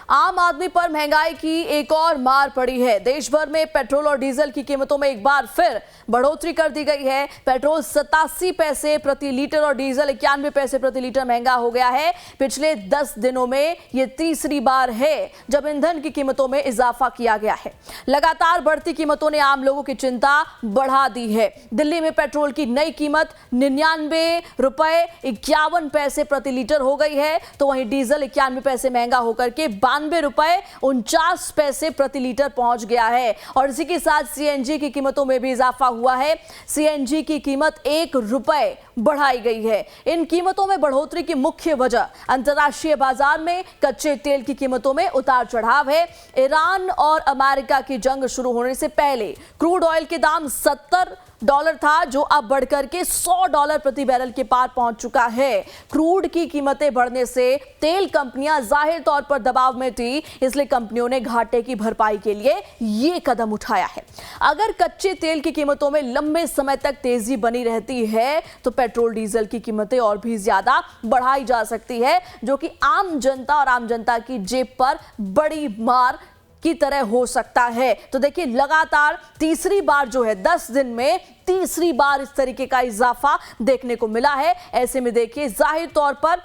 आम आदमी पर महंगाई की एक और मार पड़ी है। देश भर में पेट्रोल और डीजल की कीमतों में एक बार फिर बढ़ोतरी कर दी गई है। पेट्रोल 87 पैसे प्रति लीटर और डीजल 91 पैसे प्रति लीटर महंगा हो गया है। पिछले 10 दिनों में यह तीसरी बार है जब ईंधन की कीमतों में इजाफा किया गया है। लगातार बढ़ती कीमतों ने आम लोगों की चिंता बढ़ा दी है। दिल्ली में पेट्रोल की नई कीमत 99 रुपए 51 पैसे प्रति लीटर हो गई है, तो वहीं डीजल 91 पैसे महंगा होकर के 92 रुपए 49 पैसे प्रति लीटर पहुंच गया है। और इसी के साथ सीएनजी की कीमतों में भी इजाफा हुआ है। सीएनजी की कीमत 1 रुपए बढ़ाई गई है। इन कीमतों में बढ़ोतरी की मुख्य वजह अंतर्राष्ट्रीय बाजार में कच्चे तेल की कीमतों में उतार चढ़ाव है। ईरान और अमेरिका की जंग शुरू होने से पहले क्रूड ऑयल के दाम $70 था, जो अब बढ़कर के $100 प्रति बैरल के पार पहुंच चुका है। क्रूड की कीमतें बढ़ने से तेल कंपनियां जाहिर तौर पर दबाव में थी, इसलिए कंपनियों ने घाटे की भरपाई के लिए यह कदम उठाया है। अगर कच्चे तेल की कीमतों में लंबे समय तक तेजी बनी रहती है तो पेट्रोल डीजल की कीमतें और भी ज्यादा बढ़ाई जा सकती है, जो कि आम जनता और आम जनता की जेब पर बड़ी मार की तरह हो सकता है। तो देखिए, लगातार तीसरी बार जो है 10 दिन में तीसरी बार इस तरीके का इजाफा देखने को मिला है। ऐसे में देखिए, जाहिर तौर पर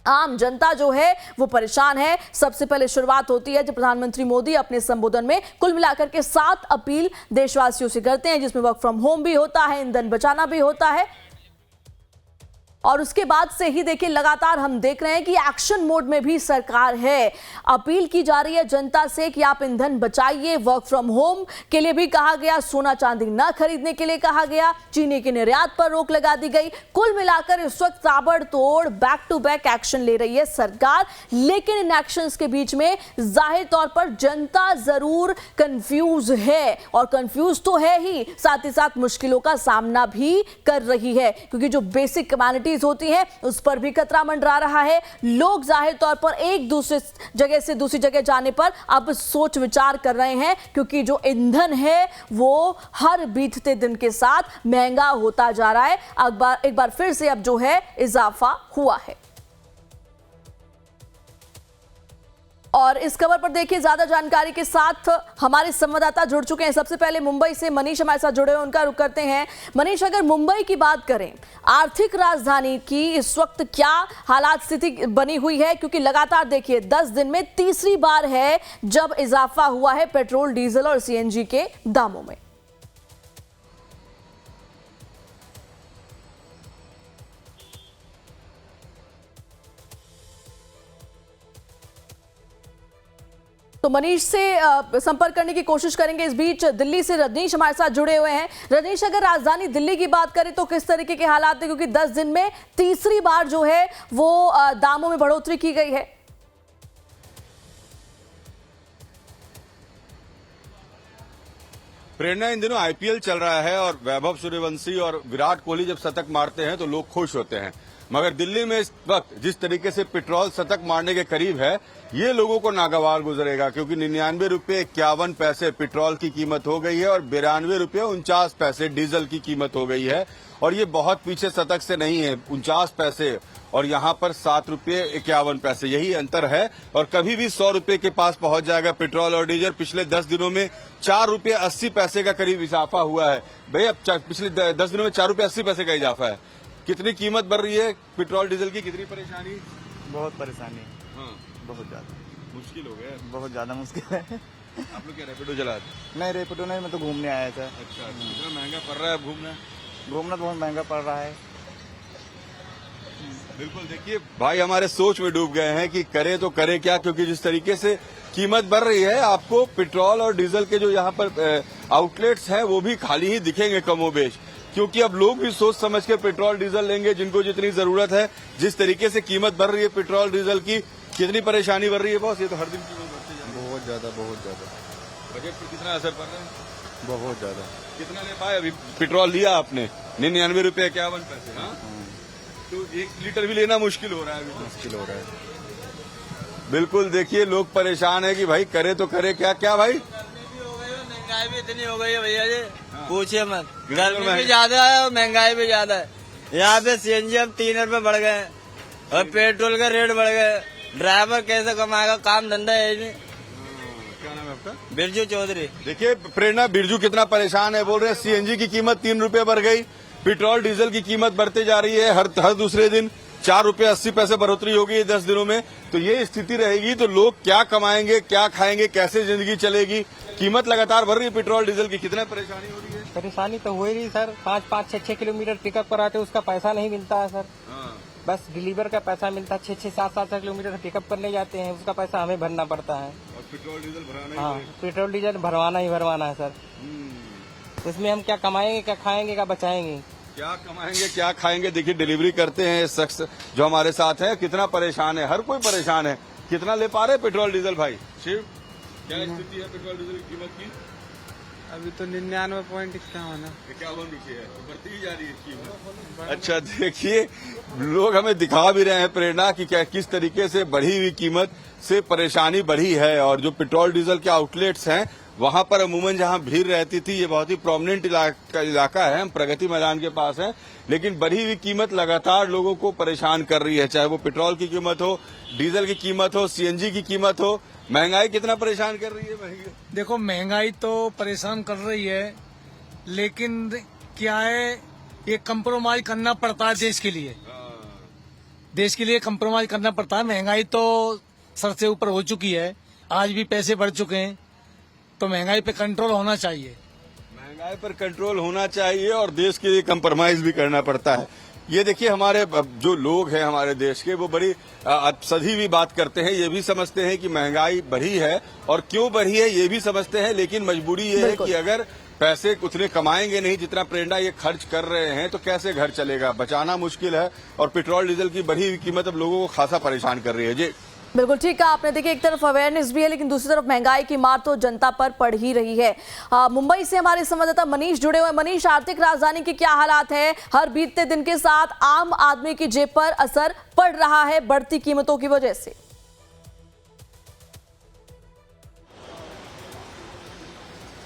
आम जनता जो है वो परेशान है। सबसे पहले शुरुआत होती है जब प्रधानमंत्री मोदी अपने संबोधन में कुल मिलाकर के 7 अपील देशवासियों से करते हैं, जिसमें वर्क फ्रॉम होम भी होता है, ईंधन बचाना भी होता है। और उसके बाद से ही देखिए, लगातार हम देख रहे हैं कि एक्शन मोड में भी सरकार है। अपील की जा रही है जनता से कि आप ईंधन बचाइए। वर्क फ्रॉम होम के लिए भी कहा गया, सोना चांदी न खरीदने के लिए कहा गया, चीनी के निर्यात पर रोक लगा दी गई। कुल मिलाकर इस वक्त ताबड़तोड़ बैक टू बैक एक्शन ले रही है सरकार। लेकिन इन एक्शंस के बीच में जाहिर तौर पर जनता जरूर कंफ्यूज है, और कंफ्यूज तो है ही, साथ ही साथ मुश्किलों का सामना भी कर रही है, क्योंकि जो बेसिक कम्युनिटी होती है उस पर भी खतरा मंडरा रहा है। लोग जाहिर तौर पर एक दूसरे जगह से दूसरी जगह जाने पर अब सोच विचार कर रहे हैं, क्योंकि जो ईंधन है वो हर बीतते दिन के साथ महंगा होता जा रहा है। एक बार फिर से अब जो है इजाफा हुआ है। और इस खबर पर देखिए, ज्यादा जानकारी के साथ हमारे संवाददाता जुड़ चुके हैं। सबसे पहले मुंबई से मनीष हमारे साथ जुड़े हुए, उनका रुख करते हैं। मनीष, अगर मुंबई की बात करें, आर्थिक राजधानी की इस वक्त क्या हालात स्थिति बनी हुई है? क्योंकि लगातार देखिए 10 दिन में तीसरी बार है जब इजाफा हुआ है पेट्रोल, डीजल और सीएनजी के दामों में। तो मनीष से संपर्क करने की कोशिश करेंगे। इस बीच दिल्ली से रजनीश हमारे साथ जुड़े हुए हैं। रजनीश, अगर राजधानी दिल्ली की बात करें तो किस तरीके के हालात हैं? क्योंकि 10 दिन में तीसरी बार जो है वो दामों में बढ़ोतरी की गई है। प्रेरणा, इन दिनों आईपीएल चल रहा है और वैभव सूर्यवंशी और विराट कोहली जब शतक मारते हैं तो लोग खुश होते हैं, मगर दिल्ली में इस वक्त जिस तरीके से पेट्रोल शतक मारने के करीब है, ये लोगों को नागवार गुजरेगा, क्योंकि 99 रुपये 51 पैसे पेट्रोल की कीमत हो गई है और 92 रुपये 49 पैसे डीजल की कीमत हो गई है। और ये बहुत पीछे शतक से नहीं है, 49 पैसे और यहाँ पर 7 रुपये 51 पैसे, यही अंतर है। और कभी भी 100 रुपये के पास पहुंच जाएगा पेट्रोल और डीजल। पिछले 10 दिनों में 4 रुपये 80 पैसे का करीब इजाफा हुआ है। भाई, अब पिछले 10 दिनों में 4 रुपये 80 पैसे का इजाफा है। कितनी कीमत बढ़ रही है पेट्रोल डीजल की, कितनी परेशानी? बहुत परेशानी। हाँ, बहुत ज्यादा मुश्किल हो गया। बहुत ज्यादा मुश्किल है। आप लोग क्या रैपिडो चलाते? नहीं, रैपिडो नहीं, मैं तो घूमने आया था। अच्छा, कितना महंगा पड़ रहा है घूमना? घूमना बहुत महंगा पड़ रहा है। बिल्कुल, देखिए भाई हमारे सोच में डूब गए हैं कि करें तो करें क्या, क्योंकि जिस तरीके से कीमत बढ़ रही है, आपको पेट्रोल और डीजल के जो यहाँ पर आउटलेट्स हैं वो भी खाली ही दिखेंगे कमोबेश, क्योंकि अब लोग भी सोच समझ के पेट्रोल डीजल लेंगे जिनको जितनी जरूरत है। जिस तरीके से कीमत बढ़ रही है पेट्रोल डीजल की, कितनी परेशानी बढ़ रही है बॉस? ये तो हर दिन कीमत बढ़ती जा रही है। बहुत ज्यादा, बहुत ज्यादा। बजट पर कितना असर पड़ रहा है? बहुत ज्यादा। कितना ले पाए? अभी पेट्रोल लिया आपने 99 रुपये 51 पैसे। हाँ, तो 1 लीटर भी लेना मुश्किल हो रहा है। मुश्किल हो रहा है। बिल्कुल, देखिए लोग परेशान है कि भाई करे तो करे क्या। क्या भाई? महंगाई भी इतनी हो गई है भैया जी, पूछिए मत। गर्मी भी ज्यादा है और महंगाई भी ज्यादा है। यहाँ पे सीएनजी अब 3 रुपए बढ़ गए और पेट्रोल के रेट बढ़ गए। ड्राइवर कैसे कमाएगा, काम धंधा है नहीं। क्या नाम है आपका? बिरजू चौधरी। देखिए प्रेरणा, बिरजू कितना परेशान है। बोल रहे हैं सीएनजी की कीमत 3 रुपए बढ़ गई, पेट्रोल डीजल की कीमत बढ़ती जा रही है, हर दूसरे दिन 4 रुपए 80 पैसे बढ़ोतरी होगी 10 दिनों में। तो ये स्थिति रहेगी तो लोग क्या कमाएंगे, क्या खाएंगे, कैसे जिंदगी चलेगी? कीमत लगातार बढ़ रही है पेट्रोल डीजल की, कितना परेशानी हो रही है? परेशानी तो हो ही रही सर। 5-6 किलोमीटर पिकअप कराते उसका पैसा नहीं मिलता है सर। बस डिलीवर का पैसा मिलता है। 6-6, 7-7 किलोमीटर पिकअप करने जाते हैं, उसका पैसा हमें भरना पड़ता है। और पेट्रोल डीजल भराना हाँ, पेट्रोल डीजल भरवाना है सर। इसमें हम क्या कमाएंगे, क्या खाएंगे, क्या बचाएंगे? क्या कमाएंगे, क्या खाएंगे? देखिए डिलीवरी करते हैं शख्स जो हमारे साथ है, कितना परेशान है, हर कोई परेशान है। कितना ले पा रहे पेट्रोल डीजल भाई? शिव, क्या स्थिति है पेट्रोल डीजल की कीमत की? अभी तो 99.51 रुपये है, बढ़ती ही जा रही है कीमत। अच्छा देखिए, लोग हमें दिखा भी रहे हैं प्रेरणा की क्या किस तरीके से बढ़ी हुई कीमत से परेशानी बढ़ी है। और जो पेट्रोल डीजल के आउटलेट्स हैं वहां पर अमूमन जहां भीड़ रहती थी, ये बहुत ही प्रोमिनेंट इलाका है, हम प्रगति मैदान के पास है, लेकिन बढ़ी हुई कीमत लगातार लोगों को परेशान कर रही है। चाहे वो पेट्रोल की कीमत हो, डीजल की कीमत हो, सीएनजी की कीमत हो। महंगाई कितना परेशान कर रही है? देखो महंगाई तो परेशान कर रही है, लेकिन क्या है, ये कंप्रोमाइज करना पड़ता है देश के लिए। देश के लिए कंप्रोमाइज करना पड़ता है। महंगाई तो सर से ऊपर हो चुकी है, आज भी पैसे बढ़ चुके हैं, तो महंगाई पे कंट्रोल होना चाहिए। महंगाई पर कंट्रोल होना चाहिए और देश के लिए कंप्रोमाइज भी करना पड़ता है। ये देखिए हमारे जो लोग हैं हमारे देश के, वो बड़ी सधी भी बात करते हैं, ये भी समझते हैं कि महंगाई बढ़ी है और क्यों बढ़ी है ये भी समझते हैं, लेकिन मजबूरी ये है कि अगर पैसे उतने कमाएंगे नहीं जितना प्रेरणा ये खर्च कर रहे हैं तो कैसे घर चलेगा? बचाना मुश्किल है और पेट्रोल डीजल की बढ़ी हुई कीमत अब लोगों को खासा परेशान कर रही है। जी बिल्कुल ठीक कहा आपने। देखिए एक तरफ अवेयरनेस भी है, लेकिन दूसरी तरफ महंगाई की मार तो जनता पर पड़ ही रही है। मुंबई से हमारे संवाददाता मनीष जुड़े हुए। मनीष, आर्थिक राजधानी के क्या हालात हैं? हर बीतते दिन के साथ आम आदमी की जेब पर असर पड़ रहा है बढ़ती कीमतों की वजह से।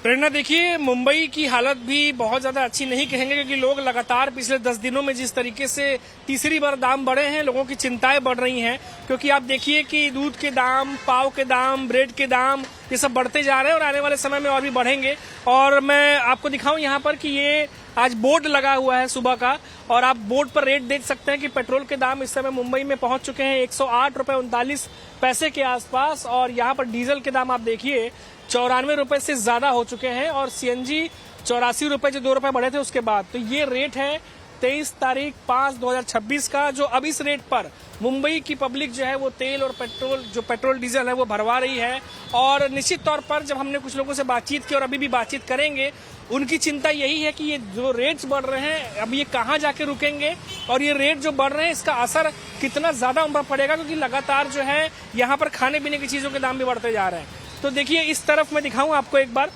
प्रेरणा, देखिए मुंबई की हालत भी बहुत ज्यादा अच्छी नहीं कहेंगे, क्योंकि लोग लगातार पिछले 10 दिनों में जिस तरीके से तीसरी बार दाम बढ़े हैं, लोगों की चिंताएं बढ़ रही हैं। क्योंकि आप देखिए कि दूध के दाम, पाव के दाम, ब्रेड के दाम, ये सब बढ़ते जा रहे हैं और आने वाले समय में और भी बढ़ेंगे। और मैं आपको दिखाऊं यहाँ पर कि ये आज बोर्ड लगा हुआ है सुबह का, और आप बोर्ड पर रेट देख सकते हैं कि पेट्रोल के दाम इस समय मुंबई में पहुंच चुके हैं 108.39 के आसपास। और यहाँ पर डीजल के दाम आप देखिए 94 रुपए से ज्यादा हो चुके हैं, और सीएनजी 84 रुपए, जो 2 रुपए बढ़े थे उसके बाद। तो ये रेट है 23 तारीख 5/2026 का, जो अब इस रेट पर मुंबई की पब्लिक जो है वो तेल और पेट्रोल डीजल है वो भरवा रही है। और निश्चित तौर पर जब हमने कुछ लोगों से बातचीत की और अभी भी बातचीत करेंगे, उनकी चिंता यही है कि ये जो रेट्स बढ़ रहे हैं अब ये कहाँ जाके रुकेंगे, और ये रेट जो बढ़ रहे हैं इसका असर कितना ज्यादा उन पर पड़ेगा, क्योंकि लगातार जो है यहाँ पर खाने पीने की चीजों के दाम भी बढ़ते जा रहे हैं। तो देखिए इस तरफ मैं दिखाऊं आपको एक बार,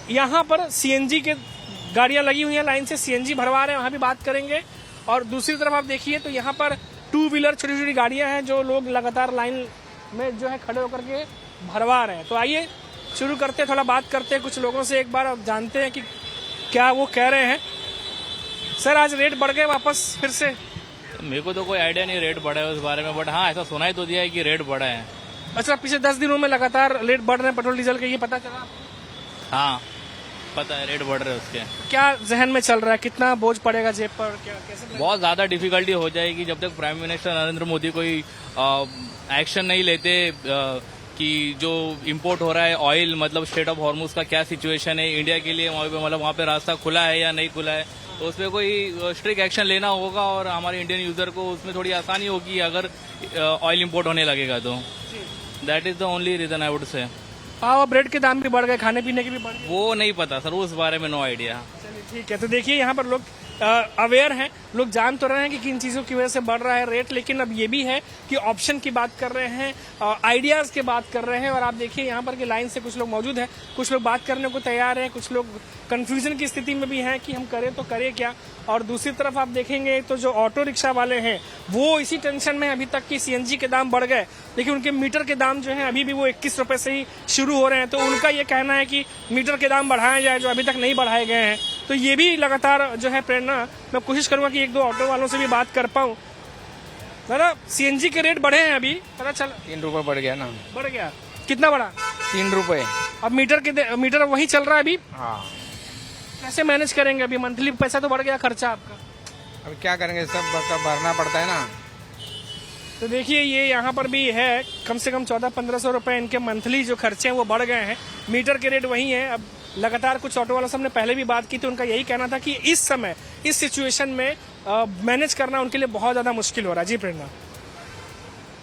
यहाँ पर सीएनजी के गाड़ियां लगी हुई हैं, लाइन से सीएनजी भरवा रहे हैं, वहां भी बात करेंगे। और दूसरी तरफ आप देखिए तो यहाँ पर 2 व्हीलर छोटी छोटी गाड़ियां हैं जो लोग लगातार लाइन में जो है खड़े होकर के भरवा रहे हैं। तो आइए शुरू करते हैं, थोड़ा बात करते हैं कुछ लोगों से एक बार, और जानते हैं कि क्या वो कह रहे हैं। सर आज रेट बढ़ गए वापस फिर से? मेरे को तो कोई आइडिया नहीं रेट बढ़ा है उस बारे में, बट हाँ ऐसा सुना ही तो दिया है कि रेट बढ़ा है। अच्छा, पिछले 10 दिनों में लगातार रेट बढ़ रहे हैं पेट्रोल डीजल के, ये पता चला? हाँ पता है रेट बढ़ रहे हैं उसके। क्या जहन में चल रहा है, कितना बोझ पड़ेगा जेब पर, क्या कैसे? बहुत ज्यादा डिफिकल्टी हो जाएगी जब तक प्राइम मिनिस्टर नरेंद्र मोदी कोई एक्शन नहीं लेते कि जो इंपोर्ट हो रहा है ऑयल, मतलब स्टेट ऑफ हॉर्मुज का क्या सिचुएशन है इंडिया के लिए, मतलब वहाँ पे रास्ता खुला है या नहीं खुला है, तो उस पर कोई स्ट्रिक्ट एक्शन लेना होगा और हमारे इंडियन यूजर को उसमें थोड़ी आसानी होगी अगर ऑयल इंपोर्ट होने लगेगा तो। That is the only reason I would say. पाव और ब्रेड के दाम भी बढ़ गए, खाने पीने के भी बढ़ गए? वो नहीं पता सर, उस बारे में नो आइडिया। चलिए ठीक है। तो देखिए यहाँ पर लोग अवेयर हैं, लोग जान तो रहे हैं कि किन चीज़ों की वजह से बढ़ रहा है रेट, लेकिन अब ये भी है कि ऑप्शन की बात कर रहे हैं, आइडियाज़ की बात कर रहे हैं। और आप देखिए यहाँ पर कि लाइन से कुछ लोग मौजूद हैं, कुछ लोग बात करने को तैयार हैं, कुछ लोग कंफ्यूजन की स्थिति में भी हैं कि हम करें तो करें क्या। और दूसरी तरफ आप देखेंगे तो जो ऑटो रिक्शा वाले हैं वो इसी टेंशन में अभी तक कि सीएनजी के दाम बढ़ गए, लेकिन उनके मीटर के दाम जो हैं अभी भी वो 21 रुपए से ही शुरू हो रहे हैं। तो उनका ये कहना है कि मीटर के दाम बढ़ाए जाए जो अभी तक नहीं बढ़ाए गए हैं। तो ये भी लगातार जो है प्रेरणा, मैं कोशिश करूंगा कि 1-2 ऑटो वालों से भी बात कर पाऊं। दादा सीएनजी के रेट बढ़े हैं अभी, पता चल 3 रुपए बढ़ गया ना। बढ़ गया, कितना बढ़ा? 3 रुपए। अब मीटर वही चल रहा है अभी, हाँ, कैसे मैनेज करेंगे? अभी मंथली पैसा तो बढ़ गया खर्चा आपका। अब क्या करेंगे, सब भरना पड़ता है ना। तो देखिए ये यहाँ पर भी है, कम से कम 1400-1500 रुपए इनके मंथली जो खर्चे हैं वो बढ़ गए हैं। मीटर के रेट वही है। अब लगातार कुछ ऑटो वालों से हमने पहले भी बात की थी, उनका यही कहना था कि इस समय इस सिचुएशन में मैनेज करना उनके लिए बहुत ज्यादा मुश्किल हो रहा है। जी प्रेरणा।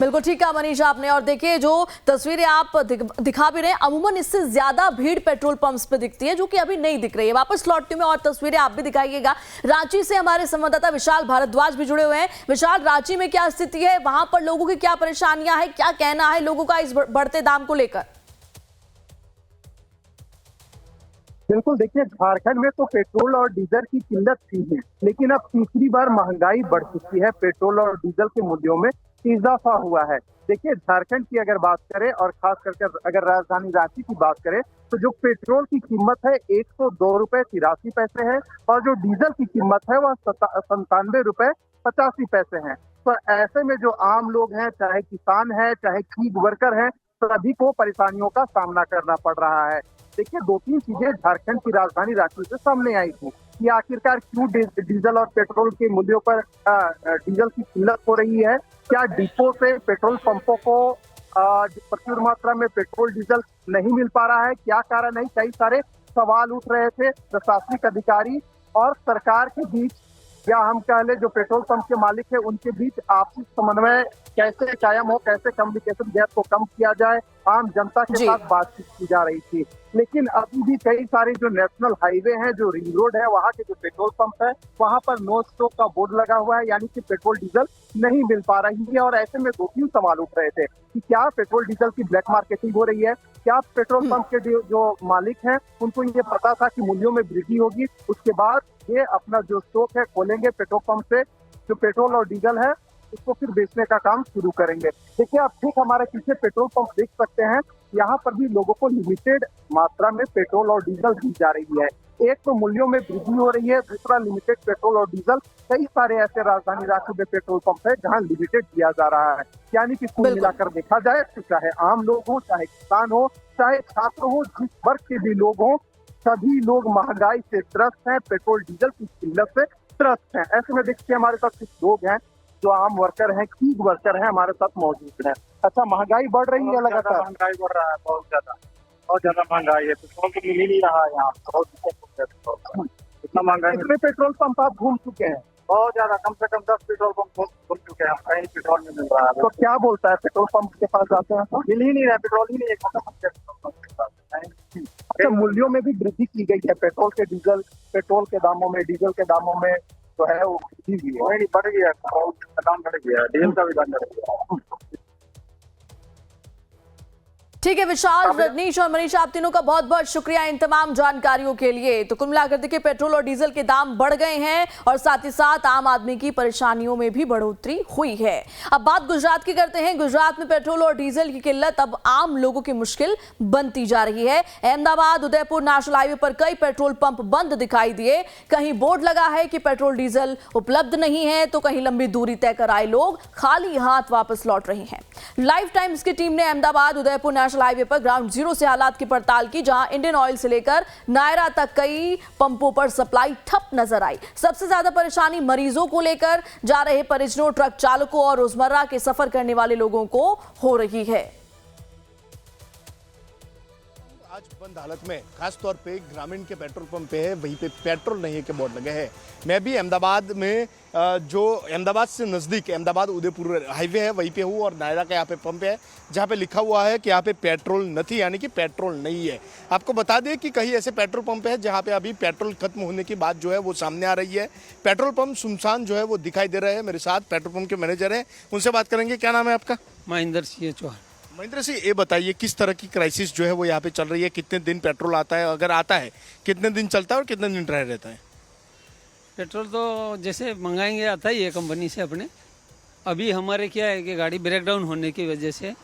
बिल्कुल ठीक कहा मनीषा आपने। और देखिए जो तस्वीरें आप दिखा भी रहे हैं, अमूमन इससे ज्यादा भीड़ पेट्रोल पंप्स पे दिखती है, जो कि अभी नहीं दिख रही है। वापस लौटती में और तस्वीरें आप भी दिखाइएगा। रांची से हमारे संवाददाता विशाल भारद्वाज भी जुड़े हुए हैं। विशाल, रांची में क्या स्थिति है, वहां पर लोगों की क्या परेशानियां है, क्या कहना है लोगों का इस बढ़ते दाम को लेकर? बिल्कुल, देखिए झारखंड में तो पेट्रोल और डीजल की किल्लत थी ही, लेकिन अब तीसरी बार महंगाई बढ़ चुकी है। पेट्रोल और डीजल के मूल्यों में इजाफा हुआ है। देखिए झारखंड की अगर बात करें और खास करके अगर राजधानी रांची की बात करें तो जो पेट्रोल की कीमत है 102 रुपए 83 पैसे है और जो डीजल की कीमत है वह 97 रुपए 85 पैसे है। तो ऐसे में जो आम लोग हैं, चाहे किसान है चाहे गीग वर्कर है, सभी को परेशानियों का सामना करना पड़ रहा है। देखिए 2-3 चीजें झारखंड की राजधानी रांची से सामने आई थी कि आखिरकार क्यों डीजल और पेट्रोल के मूल्यों पर डीजल की किल्लत हो रही है। क्या डिपो से पेट्रोल पंपों को प्रचुर मात्रा में पेट्रोल डीजल नहीं मिल पा रहा है, क्या कारण है? कई सारे सवाल उठ रहे थे प्रशासनिक अधिकारी और सरकार के बीच, या हम कह ले जो पेट्रोल पंप के मालिक है उनके बीच आपसी समन्वय कैसे कायम हो, कैसे कम्युनिकेशन गैप को कम किया जाए, आम जनता के साथ बातचीत की जा रही थी। लेकिन अभी भी कई सारे जो नेशनल हाईवे हैं, जो रिंग रोड है, वहाँ के जो पेट्रोल पंप है वहाँ पर नो स्टॉक का बोर्ड लगा हुआ है, यानी कि पेट्रोल डीजल नहीं मिल पा रही है। और ऐसे में 2-3 सवाल उठ रहे थे कि क्या पेट्रोल डीजल की ब्लैक मार्केटिंग हो रही है, क्या पेट्रोल पंप के जो मालिक हैं उनको ये पता था कि मूल्यों में वृद्धि होगी, उसके बाद ये अपना जो स्टॉक है खोलेंगे पेट्रोल पंप से, जो पेट्रोल और डीजल है उसको फिर बेचने का काम शुरू करेंगे। देखिए आप ठीक हमारे पीछे पेट्रोल पंप देख सकते हैं, यहाँ पर भी लोगों को लिमिटेड मात्रा में पेट्रोल और डीजल दी जा रही है। एक तो मूल्यों में वृद्धि हो रही है, दूसरा लिमिटेड पेट्रोल और डीजल। कई सारे ऐसे राजधानी रांची में पेट्रोल पंप है जहाँ लिमिटेड दिया जा रहा है। यानी कि कुल मिलाकर देखा जाए तो चाहे आम लोग हो, चाहे किसान हो, चाहे छात्र हो, जिस वर्ग के भी लोग हो, सभी लोग महंगाई से त्रस्त हैं, पेट्रोल डीजल की किल्लत से त्रस्त हैं। ऐसे में देखिए हमारे साथ कुछ लोग हैं जो आम वर्कर हैं, गीग वर्कर हैं, हमारे साथ मौजूद हैं। अच्छा, महंगाई बढ़ रही है लगातार? महंगाई बढ़ रहा है, बहुत ज्यादा महंगाई है। पेट्रोल तो मिल ही नहीं रहा है यहाँ, बहुत दिक्कत। इतना महंगाई। कितने पेट्रोल पंप आप घूम चुके हैं? बहुत ज्यादा, कम से कम 10 पेट्रोल पंप घूम चुके हैं, कहीं पेट्रोल नहीं मिल रहा है। तो क्या बोलता है पेट्रोल पंप के पास जाते हैं तो मिल ही नहीं रहा, पेट्रोल ही नहीं है, खत्म। अच्छा, मूल्यों में भी वृद्धि की गई है, पेट्रोल के दामों में, डीजल के दामों में जो है वो वृद्धि हुई है। नहीं, बढ़ गया, पेट्रोल का दाम बढ़ गया, डीजल का भी दाम बढ़ गया। ठीक है विशाल, रजनीश और मनीषा, आप तीनों का बहुत बहुत शुक्रिया इन तमाम जानकारियों के लिए। तो कुल मिलाकर देखिए पेट्रोल और डीजल के दाम बढ़ गए हैं और साथ ही साथ आम आदमी की परेशानियों में भी बढ़ोतरी हुई है। अब बात गुजरात की करते हैं। गुजरात में पेट्रोल और डीजल की किल्लत अब आम लोगों की मुश्किल बनती जा रही है। अहमदाबाद उदयपुर नेशनल हाईवे पर कई पेट्रोल पंप बंद दिखाई दिए। कहीं बोर्ड लगा है कि पेट्रोल डीजल उपलब्ध नहीं है, तो कहीं लंबी दूरी तय कर आए लोग खाली हाथ वापस लौट रहे हैं। लाइव टाइम्स की टीम ने अहमदाबाद उदयपुर नेशनल हाईवे पर ग्राउंड जीरो से हालात की पड़ताल की, जहां इंडियन ऑयल से लेकर नायरा तक कई पंपों पर सप्लाई ठप नजर आई। सबसे ज्यादा परेशानी मरीजों को लेकर जा रहे परिजनों, ट्रक चालकों और रोजमर्रा के सफर करने वाले लोगों को हो रही है। आज बंद हालत में खास तौर पे ग्रामीण के पेट्रोल पंप पे है, वहीं पे पेट्रोल नहीं है के बोर्ड लगे हैं। मैं भी अहमदाबाद में जो अहमदाबाद से नज़दीक अहमदाबाद उदयपुर हाईवे है वहीं पे हूँ और नायरा का यहाँ पे पंप है जहाँ पे लिखा हुआ है कि यहाँ पे पेट्रोल नहीं, यानी कि पेट्रोल नहीं है। आपको बता दें कि कहीं ऐसे पेट्रोल पंप है जहाँ पे अभी पेट्रोल खत्म होने की बात जो है वो सामने आ रही है। पेट्रोल पंप सुनसान जो है वो दिखाई दे रहे हैं। मेरे साथ पेट्रोल पंप के मैनेजर हैं, उनसे बात करेंगे। क्या नाम है आपका? महेंद्र सिंह चौहान। महेंद्र सिंह, ये बताइए किस तरह की क्राइसिस जो है वो यहाँ पे चल रही है? कितने दिन पेट्रोल आता है, अगर आता है कितने दिन चलता है और कितने दिन ड्राई रहता है? पेट्रोल तो जैसे मंगाएंगे आता ही है कंपनी से अपने। अभी हमारे क्या है कि गाड़ी ब्रेकडाउन होने की वजह से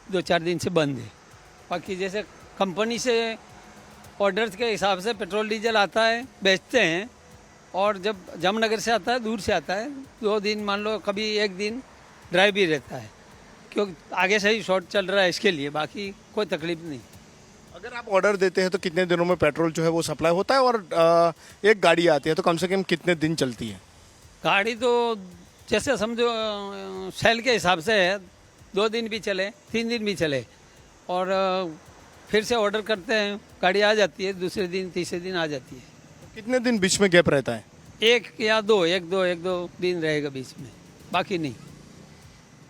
2-4 दिन से बंद है। बाकी जैसे कंपनी से ऑर्डर्स के हिसाब से पेट्रोल डीजल आता है, बेचते हैं, और जब जामनगर से आता है दूर से आता है 2 दिन मान लो कभी 1 दिन ड्राई भी रहता है क्योंकि आगे से ही शॉर्ट चल रहा है इसके लिए, बाकी कोई तकलीफ नहीं। अगर आप ऑर्डर देते हैं तो कितने दिनों में पेट्रोल जो है वो सप्लाई होता है, और एक गाड़ी आती है तो कम से कम कितने दिन चलती है? गाड़ी तो जैसे समझो सेल के हिसाब से है, 2 दिन भी चले 3 दिन भी चले, और फिर से ऑर्डर करते हैं गाड़ी आ जाती है, दूसरे दिन तीसरे दिन आ जाती है। कितने दिन बीच में गैप रहता है? 1 या 2 दिन रहेगा बीच में, बाकी नहीं।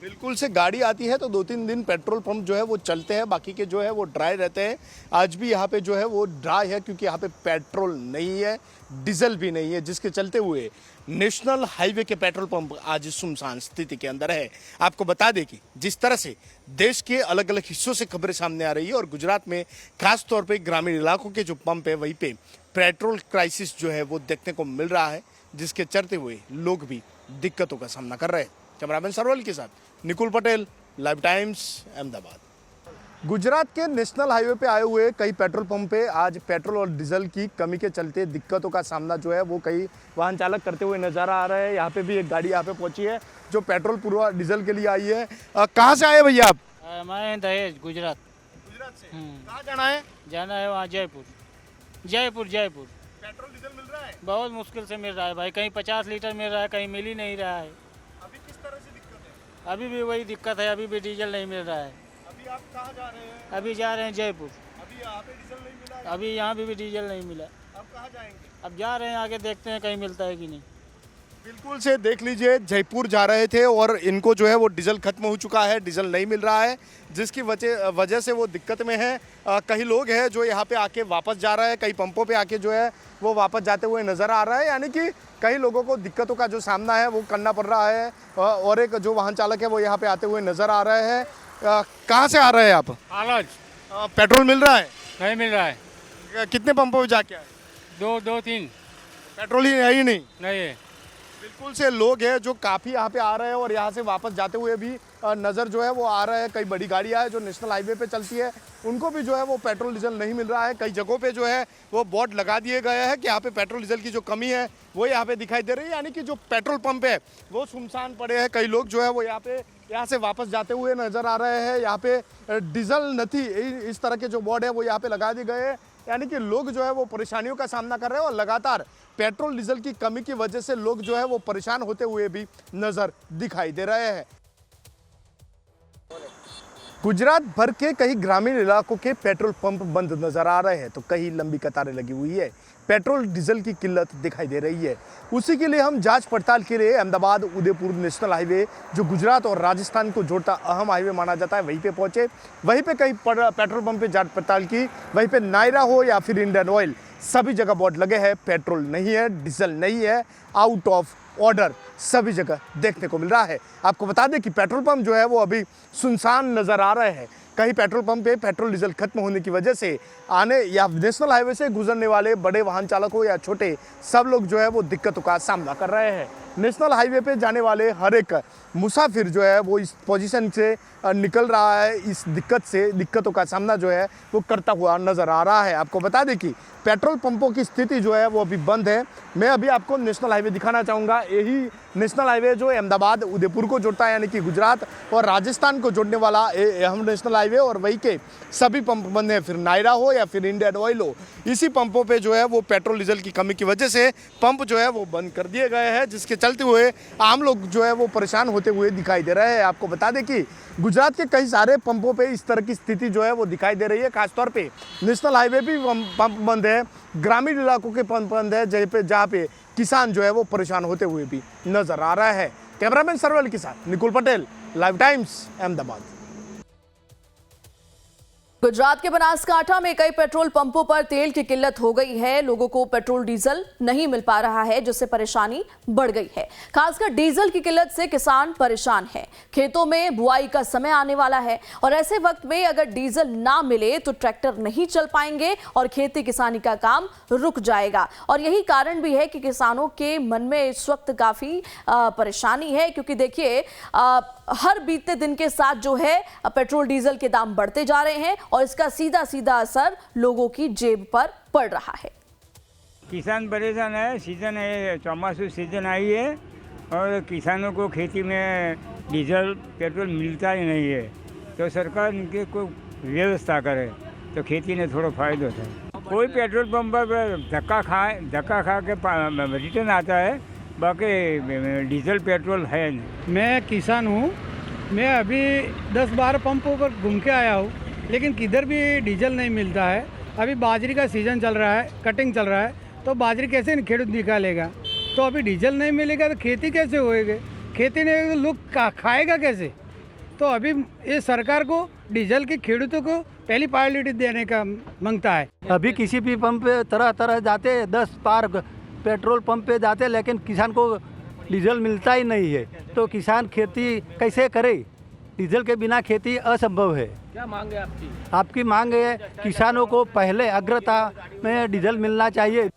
बिल्कुल से गाड़ी आती है तो 2-3 दिन पेट्रोल पंप जो है वो चलते हैं, बाकी के जो है वो ड्राई रहते हैं। आज भी यहाँ पे जो है वो ड्राई है क्योंकि यहाँ पे पेट्रोल नहीं है, डीजल भी नहीं है, जिसके चलते हुए नेशनल हाईवे के पेट्रोल पंप आज सुनसान स्थिति के अंदर है। आपको बता दें कि जिस तरह से देश के अलग अलग हिस्सों से खबरें सामने आ रही है और गुजरात में खास तौर पे ग्रामीण इलाकों के जो पंप है वहीं पे पेट्रोल क्राइसिस जो है वो देखने को मिल रहा है, जिसके चलते हुए लोग भी दिक्कतों का सामना कर रहे हैं। कैमरामैन सरवल के साथ निकुल पटेल, लाइव टाइम्स, अहमदाबाद। गुजरात के नेशनल हाईवे पे आए हुए कई पेट्रोल पंप पे आज पेट्रोल और डीजल की कमी के चलते दिक्कतों का सामना जो है वो कई वाहन चालक करते हुए नजर आ रहे हैं। यहाँ पे भी एक गाड़ी यहाँ पे पहुंची है जो पेट्रोल पूर्वा डीजल के लिए आई है। कहाँ से आए भैया आप? मैं दहेज गुजरात। गुजरात से कहाँ जाना है? जाना है वहाँ जयपुर। पेट्रोल डीजल मिल रहा है? बहुत मुश्किल से मिल रहा है भाई, कहीं 50 लीटर मिल रहा है, कहीं मिल ही नहीं रहा है। अभी किस तरह से दिक्कत है? अभी भी वही दिक्कत है, अभी भी डीजल नहीं मिल रहा है। अभी आप कहाँ जा रहे हैं? अभी जा रहे हैं जयपुर। अभी यहाँ पे डीजल नहीं मिला? अभी यहाँ भी डीजल नहीं मिला। अब कहाँ जाएंगे? अब जा रहे हैं आगे, देखते हैं कहीं मिलता है कि नहीं। बिल्कुल से देख लीजिए, जयपुर जा रहे थे और इनको जो है वो डीजल खत्म हो चुका है, डीजल नहीं मिल रहा है, जिसकी वजह से वो दिक्कत में है। कई लोग हैं जो यहाँ पे आके वापस जा रहे हैं, कई पंपों पे आके जो है वो वापस जाते हुए नज़र आ रहा है। यानी कि कई लोगों को दिक्कतों का जो सामना है वो करना पड़ रहा है। और एक जो वाहन चालक है वो यहाँ पे आते हुए नज़र आ रहे हैं। कहाँ से आ रहे हैं आप? आलज। पेट्रोल मिल रहा है? नहीं मिल रहा है। कितने पंपों पे जाके आए? 2-3 पेट्रोल ही है ही नहीं? नहीं है। बिल्कुल से लोग हैं जो काफ़ी यहाँ पे आ रहे हैं और यहाँ से वापस जाते हुए भी नज़र जो है वो आ रहा है। कई बड़ी गाड़ियाँ हैं जो नेशनल हाईवे पे चलती है, उनको भी जो है वो पेट्रोल डीजल नहीं मिल रहा है। कई जगहों पे जो है वो बोर्ड लगा दिए गए हैं कि यहाँ पे पेट्रोल डीजल की जो कमी है वो यहाँ पे दिखाई दे रही है। यानी कि जो पेट्रोल पंप है वो सुनसान पड़े हैं। कई लोग जो है वो यहाँ से वापस जाते हुए नज़र आ रहे हैं। यहाँ पे डीजल नहीं, इस तरह के जो बोर्ड है वो यहाँ पे लगा दिए गए हैं। यानी कि लोग जो है वो परेशानियों का सामना कर रहे हैं और लगातार पेट्रोल डीजल की कमी की वजह से लोग जो है वो परेशान होते हुए भी नजर दिखाई दे रहे हैं। गुजरात भर के कई ग्रामीण इलाकों के पेट्रोल पंप बंद नजर आ रहे हैं तो कहीं लंबी कतारें लगी हुई है। पेट्रोल डीजल की किल्लत दिखाई दे रही है। उसी के लिए हम जांच पड़ताल के लिए अहमदाबाद उदयपुर नेशनल हाईवे जो गुजरात और राजस्थान को जोड़ता अहम हाईवे माना जाता है वहीं पे पहुंचे। वहीं पे कई पेट्रोल पंप पे जांच पड़ताल की। वहीं पे नायरा हो या फिर इंडियन ऑयल, सभी जगह बोर्ड लगे हैं, पेट्रोल नहीं है, डीजल नहीं है, आउट ऑफ ऑर्डर सभी जगह देखने को मिल रहा है। आपको बता दें कि पेट्रोल पंप जो है वो अभी सुनसान नजर आ रहे हैं। कहीं पेट्रोल पंप पे पेट्रोल डीजल खत्म होने की वजह से आने या नेशनल हाईवे से गुजरने वाले बड़े वाहन चालक हो या छोटे, सब लोग जो है वो दिक्कतों का सामना कर रहे हैं। नेशनल हाईवे पे जाने वाले हर एक मुसाफिर जो है वो इस पोजीशन से निकल रहा है, इस दिक्कतों का सामना जो है वो करता हुआ नजर आ रहा है। आपको बता दें कि पेट्रोल पंपों की स्थिति जो है वो अभी बंद है। मैं अभी आपको नेशनल हाईवे दिखाना चाहूँगा। यही नेशनल हाईवे जो अहमदाबाद उदयपुर को जोड़ता है, यानी कि गुजरात और राजस्थान को जोड़ने वाला अहम नेशनल हाईवे, और वही के सभी पंप बंद हैं। फिर नायरा हो या फिर इंडियन ऑयल हो, इसी पंपों पे जो है वो पेट्रोल डीजल की कमी की वजह से पंप जो है वो बंद कर दिए गए हैं, जिसके चलते हुए आम लोग जो है वो परेशान होते हुए दिखाई दे रहे हैं। आपको बता दें कि गुजरात के कई सारे पंपों पे इस तरह की स्थिति जो है वो दिखाई दे रही है। खासतौर पे नेशनल हाईवे भी पंप बंद है, ग्रामीण इलाकों के पंप बंद है, जहाँ पे किसान जो है वो परेशान होते हुए भी नजर आ रहा है। कैमरामैन सरवल के साथ निकुल पटेल, लाइव टाइम्स, अहमदाबाद। गुजरात के बनासकांठा में कई पेट्रोल पंपों पर तेल की किल्लत हो गई है। लोगों को पेट्रोल डीजल नहीं मिल पा रहा है, जिससे परेशानी बढ़ गई है। खासकर डीजल की किल्लत से किसान परेशान हैं। खेतों में बुआई का समय आने वाला है और ऐसे वक्त में अगर डीजल ना मिले तो ट्रैक्टर नहीं चल पाएंगे और खेती किसानी का काम रुक जाएगा। और यही कारण भी है कि किसानों के मन में इस वक्त काफी परेशानी है, क्योंकि देखिए हर बीते दिन के साथ जो है पेट्रोल डीजल के दाम बढ़ते जा रहे हैं और इसका सीधा सीधा असर लोगों की जेब पर पड़ रहा है। किसान परेशान है। सीजन है, चौमासू सीजन आई है और किसानों को खेती में डीजल पेट्रोल मिलता ही नहीं है, तो सरकार इनके को व्यवस्था करे तो खेती में थोड़ा फायदा होता है। कोई पेट्रोल पंप पर धक्का खा के रिटर्न आता है, बाकी डीजल पेट्रोल है नहीं। मैं किसान हूँ, मैं अभी 10-12 पंपों पर घूम के आया हूँ, लेकिन किधर भी डीजल नहीं मिलता है। अभी बाजरी का सीज़न चल रहा है, कटिंग चल रहा है, तो बाजरी कैसे खेडूत निकालेगा? तो अभी डीजल नहीं मिलेगा तो खेती कैसे होएगी? खेती नहीं होगी तो लोग खाएगा कैसे? तो अभी ये सरकार को डीजल के खेडूतों को पहली प्रायोरिटी देने का मांगता है। अभी किसी भी पंप पे तरह जाते 10 बार पेट्रोल पंप पे जाते, लेकिन किसान को डीजल मिलता ही नहीं है, तो किसान खेती कैसे करे? डीजल के बिना खेती असंभव है। क्या मांग है आपकी? आपकी मांग है किसानों को पहले अग्रता में डीजल मिलना चाहिए।